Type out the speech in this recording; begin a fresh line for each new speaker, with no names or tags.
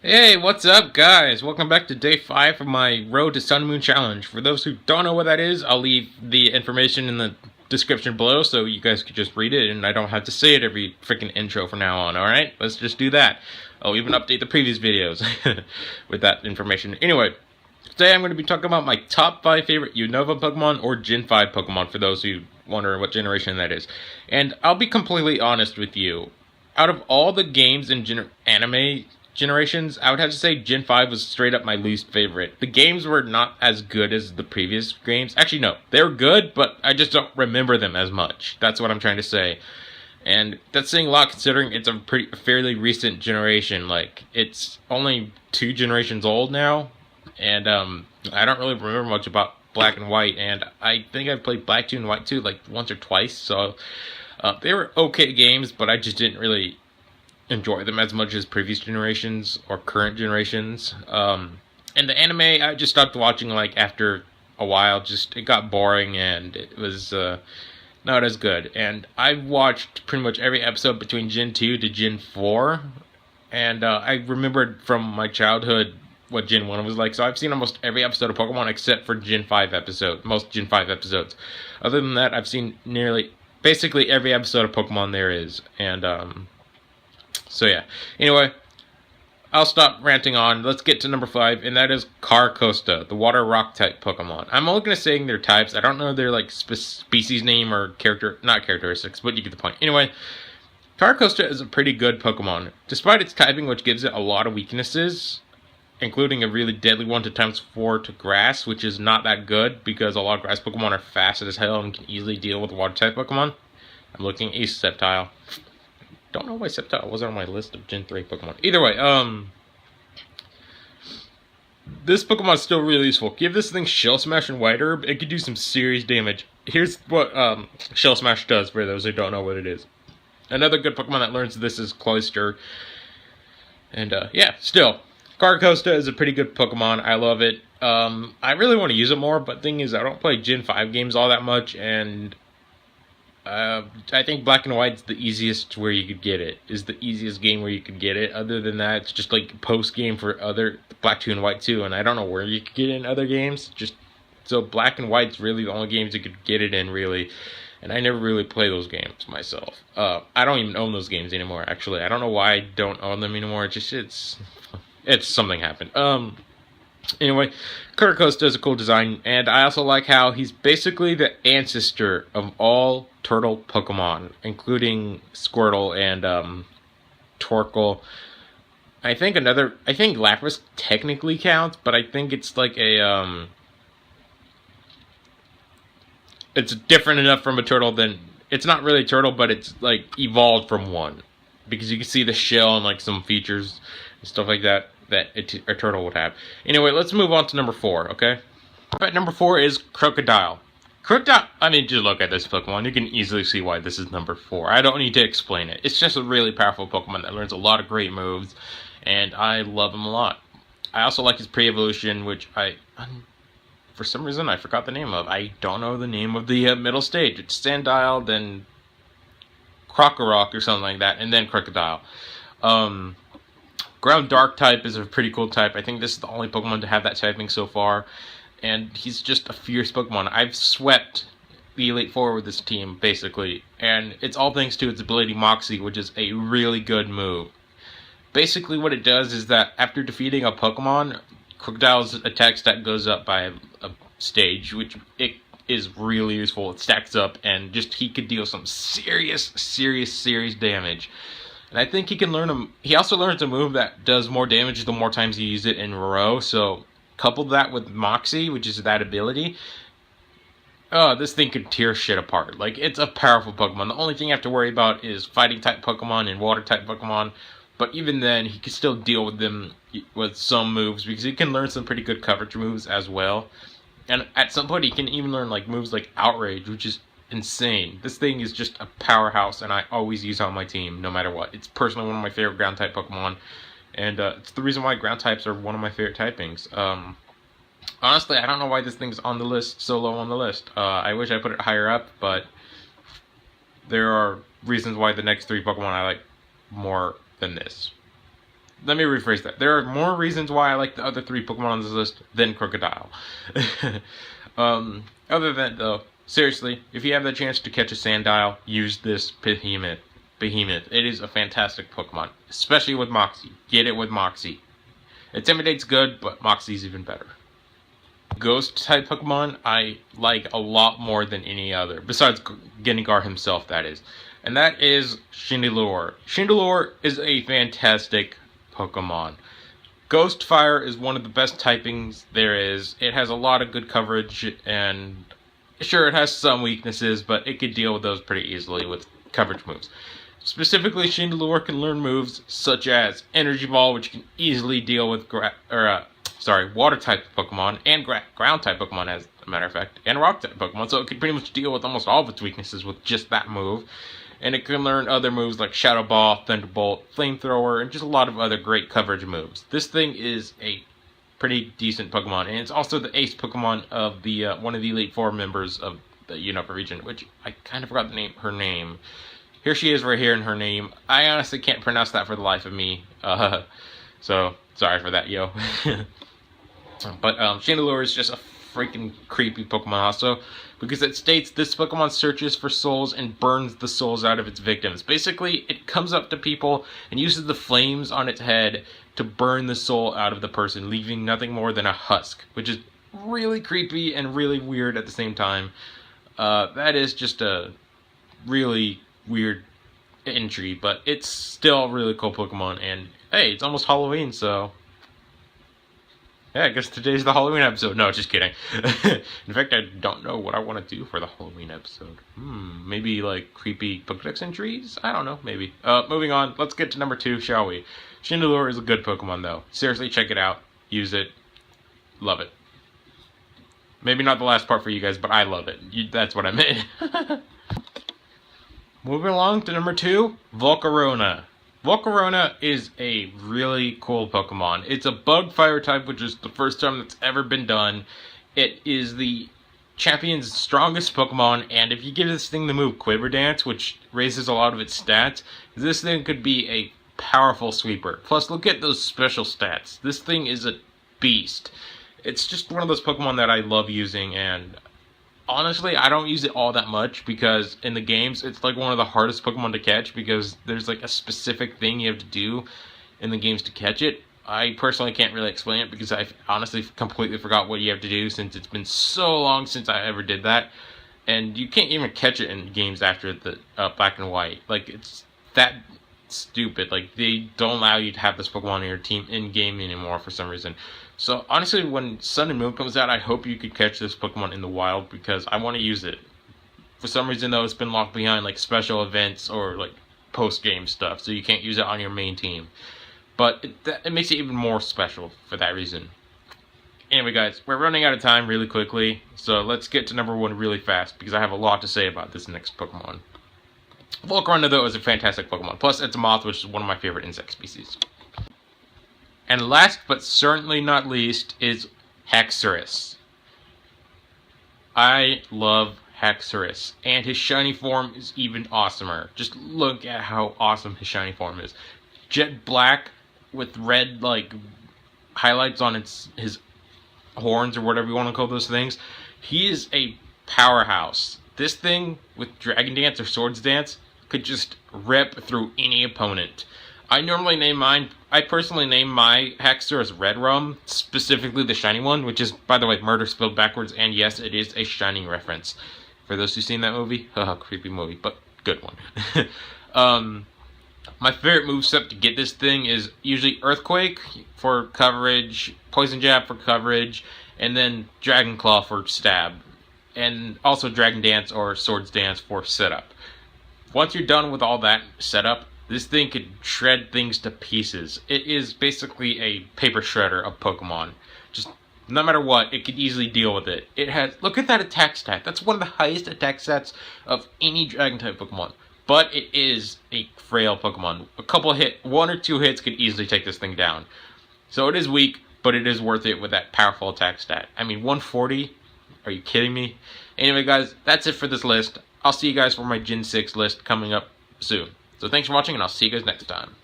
Hey, what's up, guys? Welcome back to day 5 of my Road to Sun and Moon Challenge. For those who don't know what that is, I'll leave the information in the description below so you guys could just read it and I don't have to say it every freaking intro from now on, alright? Let's just do that. I'll even update the previous videos with that information. Anyway, today I'm going to be talking about my top 5 favorite Unova Pokemon or Gen 5 Pokemon for those who wonder what generation that is. And I'll be completely honest with you. Out of all the games in anime generations, I would have to say Gen 5 was straight up my least favorite. The games were not as good as the previous games. Actually, no, they were good, but I just don't remember them as much. That's what I'm trying to say. And that's saying a lot considering it's a fairly recent generation. Like, it's only 2 generations old now. And I don't really remember much about Black and White. And I think I've played Black 2 and White 2 like once or twice. So they were okay games, but I just didn't really enjoy them as much as previous generations or current generations. And the anime, I just stopped watching like after a while. Just it got boring and it was not as good. And I watched pretty much every episode between Gen 2 to Gen 4, and I remembered from my childhood what Gen 1 was like. So I've seen almost every episode of Pokemon except for Gen 5 episode, most Gen 5 episodes. Other than that, I've seen basically every episode of Pokemon there is. And so yeah. Anyway, I'll stop ranting on. Let's get to number 5, and that is Carcosta, the water rock type Pokemon. I'm only gonna say their types. I don't know their like species name or not characteristics, but you get the point. Anyway, Carcosta is a pretty good Pokemon, despite its typing, which gives it a lot of weaknesses, including a really deadly one to ×4 to grass, which is not that good because a lot of grass Pokemon are fast as hell and can easily deal with water type Pokemon. I'm looking at Sceptile. Don't know why Sceptile wasn't on my list of Gen 3 Pokemon. Either way, this Pokemon is still really useful. Give this thing Shell Smash and White Herb, it could do some serious damage. Here's what Shell Smash does for those who don't know what it is. Another good Pokemon that learns this is Cloyster. And yeah, still, Carcosta is a pretty good Pokemon. I love it. I really want to use it more, but thing is, I don't play Gen 5 games all that much, and I think Black and White's the easiest where you could get it. Is the easiest game where you could get it. Other than that, it's just like post game for other Black 2 and White 2, and I don't know where you could get it in other games. Just so Black and White's really the only games you could get it in, really. And I never really play those games myself. I don't even own those games anymore. Actually, I don't know why I don't own them anymore. It's something happened. Anyway, Carcosta does a cool design, and I also like how he's basically the ancestor of all turtle Pokemon, including Squirtle and Torkoal. I think Lapras technically counts, but I think it's like it's different enough from a turtle than it's not really a turtle, but it's like evolved from one because you can see the shell and like some features and stuff like that a turtle would have. Anyway, let's move on to number 4, okay? Alright, number 4 is Crocodile. Crocodile, I mean, just look at this Pokemon. You can easily see why this is number 4. I don't need to explain it. It's just a really powerful Pokemon that learns a lot of great moves, and I love him a lot. I also like his pre-evolution, which for some reason, I forgot the name of. I don't know the name of the middle stage. It's Sandile, then Krokorok or something like that, and then Crocodile. Ground Dark type is a pretty cool type. I think this is the only Pokemon to have that typing so far. And he's just a fierce Pokemon. I've swept the Elite Four with this team, basically. And it's all thanks to its ability Moxie, which is a really good move. Basically what it does is that after defeating a Pokemon, Crocodile's attack stat goes up by a stage, which it is really useful. It stacks up, and just he could deal some serious damage. And I think he can learn he also learns a move that does more damage the more times you use it in a row. So couple that with Moxie, which is that ability, this thing could tear shit apart. Like, it's a powerful Pokemon. The only thing you have to worry about is fighting type Pokemon and water type Pokemon. But even then, he can still deal with them with some moves because he can learn some pretty good coverage moves as well. And at some point, he can even learn like moves like Outrage, which is insane. This thing is just a powerhouse, and I always use it on my team, no matter what. It's personally one of my favorite ground type Pokemon, and it's the reason why ground types are one of my favorite typings. Honestly, I don't know why this thing's on the list, so low on the list. I wish I put it higher up, but there are reasons why the next 3 Pokemon I like more than this. let me rephrase that. There are more reasons why I like the other 3 Pokemon on this list than Crocodile. Other than that, though, seriously, if you have the chance to catch a Sandile, use this Behemoth. It is a fantastic Pokemon, especially with Moxie. Get it with Moxie. Intimidate's good, but Moxie's even better. Ghost-type Pokemon I like a lot more than any other, besides Gengar himself, that is. And that is Chandelure. Chandelure is a fantastic Pokemon. Ghost Fire is one of the best typings there is. It has a lot of good coverage, and sure, it has some weaknesses, but it could deal with those pretty easily with coverage moves. Specifically, Chandelure can learn moves such as Energy Ball, which can easily deal with Water-type Pokemon, and Ground-type Pokemon, as a matter of fact, and Rock-type Pokemon, so it can pretty much deal with almost all of its weaknesses with just that move. And it can learn other moves like Shadow Ball, Thunderbolt, Flamethrower, and just a lot of other great coverage moves. This thing is a pretty decent Pokemon, and it's also the ace Pokemon of the one of the Elite Four members of the Unova region, which I kind of forgot her name. Here she is right here in her name. I honestly can't pronounce that for the life of me, so sorry for that, yo. But Chandelure is just a freaking creepy Pokemon also, because it states this Pokemon searches for souls and burns the souls out of its victims. Basically, it comes up to people and uses the flames on its head to burn the soul out of the person, leaving nothing more than a husk, which is really creepy and really weird at the same time. That is just a really weird entry, but it's still a really cool Pokemon, and hey, it's almost Halloween, so yeah, I guess today's the Halloween episode. No, just kidding. In fact, I don't know what I want to do for the Halloween episode. Maybe like creepy Pokedex entries? I don't know, maybe. Moving on, let's get to number 2, shall we? Chandelure is a good Pokemon, though. Seriously, check it out. Use it. Love it. Maybe not the last part for you guys, but I love it. That's what I meant. Moving along to number 2, Volcarona. Volcarona is a really cool Pokemon. It's a bug fire type, which is the first time that's ever been done. It is the champion's strongest Pokemon, and if you give this thing the move Quiver Dance, which raises a lot of its stats, this thing could be a powerful sweeper. Plus, look at those special stats. This thing is a beast. It's just one of those Pokemon that I love using, and honestly, I don't use it all that much because in the games, it's like one of the hardest Pokemon to catch because there's like a specific thing you have to do in the games to catch it. I personally can't really explain it because I've honestly completely forgot what you have to do since it's been so long since I ever did that. And you can't even catch it in games after the Black and White. Like, it's that stupid. Like, they don't allow you to have this Pokemon in your team in-game anymore for some reason. So, honestly, when Sun and Moon comes out, I hope you could catch this Pokemon in the wild because I want to use it. For some reason, though, it's been locked behind, like, special events or, like, post-game stuff, so you can't use it on your main team. But it makes it even more special for that reason. Anyway, guys, we're running out of time really quickly, so let's get to number 1 really fast because I have a lot to say about this next Pokemon. Volcarona, though, is a fantastic Pokemon. Plus, it's a moth, which is one of my favorite insect species. And last but certainly not least is Haxorus. I love Haxorus, and his shiny form is even awesomer. Just look at how awesome his shiny form is. Jet black with red like highlights on his horns or whatever you want to call those things. He is a powerhouse. This thing with Dragon Dance or Swords Dance could just rip through any opponent. I personally name my Haxorus Red Rum, specifically the shiny one, which is, by the way, murder spelled backwards, and yes, it is a Shining reference. For those who've seen that movie, creepy movie, but good one. My favorite moveset to get this thing is usually Earthquake for coverage, Poison Jab for coverage, and then Dragon Claw for stab. And also Dragon Dance or Swords Dance for setup. Once you're done with all that setup, this thing could shred things to pieces. It is basically a paper shredder of Pokemon. Just no matter what, it could easily deal with it. It has, look at that attack stat. That's one of the highest attack stats of any Dragon type Pokemon. But it is a frail Pokemon. One or two hits could easily take this thing down. So it is weak, but it is worth it with that powerful attack stat. I mean, 140? Are you kidding me? Anyway, guys, that's it for this list. I'll see you guys for my Gen 6 list coming up soon. So thanks for watching, and I'll see you guys next time.